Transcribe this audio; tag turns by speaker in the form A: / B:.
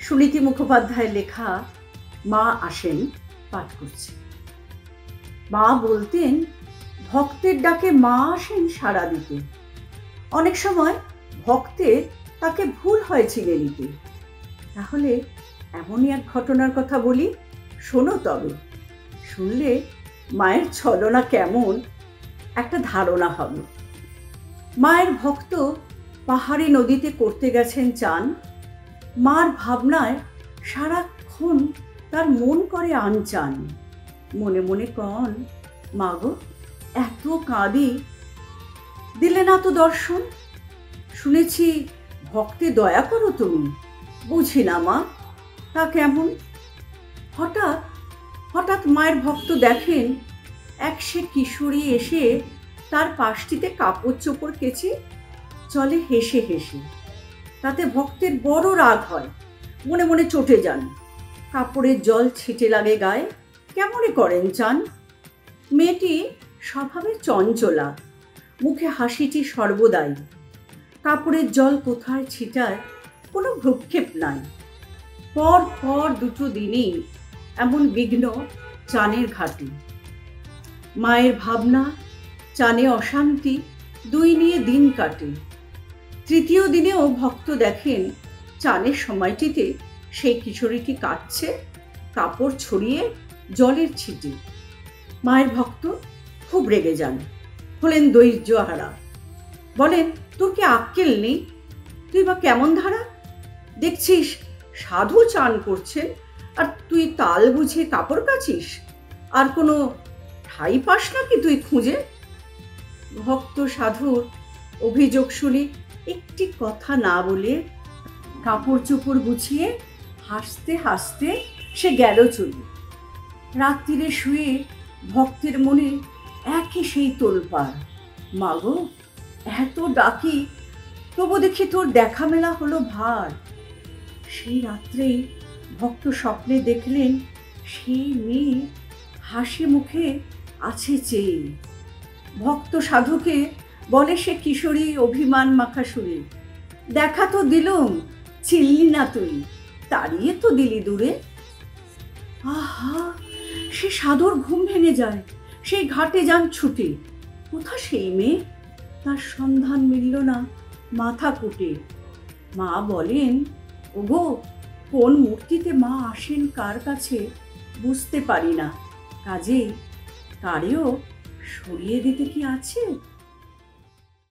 A: সুনীতি মুখোপাধ্যায়ের লেখা মা আসেন পাঠ করছে। মা বলতেন, ভক্তের ডাকে মা আসেন সাড়া দিতে। অনেক সময় ভক্তের তাকে ভুল হয় চিনে নিতে। তাহলে এমনই এক ঘটনার কথা বলি, শোনো তবে। শুনলে মায়ের ছলনা কেমন একটা ধারণা হবে। মায়ের ভক্ত পাহাড়ি নদীতে করতে গেছেন চান। মার ভাবনায় সারাক্ষণ তার মন করে আনচান। মনে মনে কন, মাগো এত কাঁদি, দিলে না তো দর্শন। শুনেছি ভক্তে দয়া করো তুমি, বুঝি না মা তা কেমন। হঠাৎ হঠাৎ মায়ের ভক্ত দেখেন এক সে কিশোরী এসে তার পাশটিতে কাপড় চোপড় কেচে চলে হেসে হেসে। তাতে ভক্তের বড় রাগ হয়, মনে মনে চটে যান। কাপড়ের জল ছিটে লাগে গায়ে, কেমনে করেন চান। মেয়েটি স্বভাবে চঞ্চলা, মুখে হাসিটি সর্বদাই। কাপড়ের জল কোথায় ছিটায় কোনো ভ্রুক্ষেপ নাই। পর পর দুটো দিনই এমন বিঘ্ন চানের ঘাটে। মায়ের ভাবনা, চানে অশান্তি, দুই নিয়ে দিন কাটে। তৃতীয় দিনেও ভক্ত দেখেন চানের সময়টিতে সেই কিশোরীটি কাটছে কাপড় ছড়িয়ে জলের ছিটে। মায়ের ভক্ত খুব রেগে যান, হলেন ধৈর্যহারা। বলেন, তোর কি আক্কেল নেই? তুই বা কেমন ধারা? দেখছিস সাধু চান করছে আর তুই তাল বুঝে কাপড় কাচিস? আর কোনো ঠাই পাস নাকি তুই খুঁজে? ভক্ত সাধুর অভিযোগ শুনে একটি কথা না বলে কাপড় চোপড় গুছিয়ে হাসতে হাসতে সে গেল চলে। রাত্রিরে শুয়ে ভক্তের মনে একই সেই তোলপাড়। মাগো এত ডাকি, তবু দেখি তোর দেখা মেলা হলো ভার। সেই রাত্রেই ভক্ত স্বপ্নে দেখলেন সেই মেয়ে হাসি মুখে আছে চেয়ে। ভক্ত সাধুকে বলে সে কিশোরী অভিমান মাখা সুরে, দেখা তো দিলুম, চিনলি না তুই, তাড়িয়ে তো দিলি দূরে। আহা, সে সাধুর ঘুম ভেঙে যায়। সেই ঘাটে যান ছুটে। কোথা সেই মেয়ে? তার সন্ধান মিলল না মাথা কুটে। মা বলেন, ওগো কোন মূর্তিতে মা আসেন কার কাছে বুঝতে পারি না, কাজেই কারেও সরিয়ে দিতে কি আছে?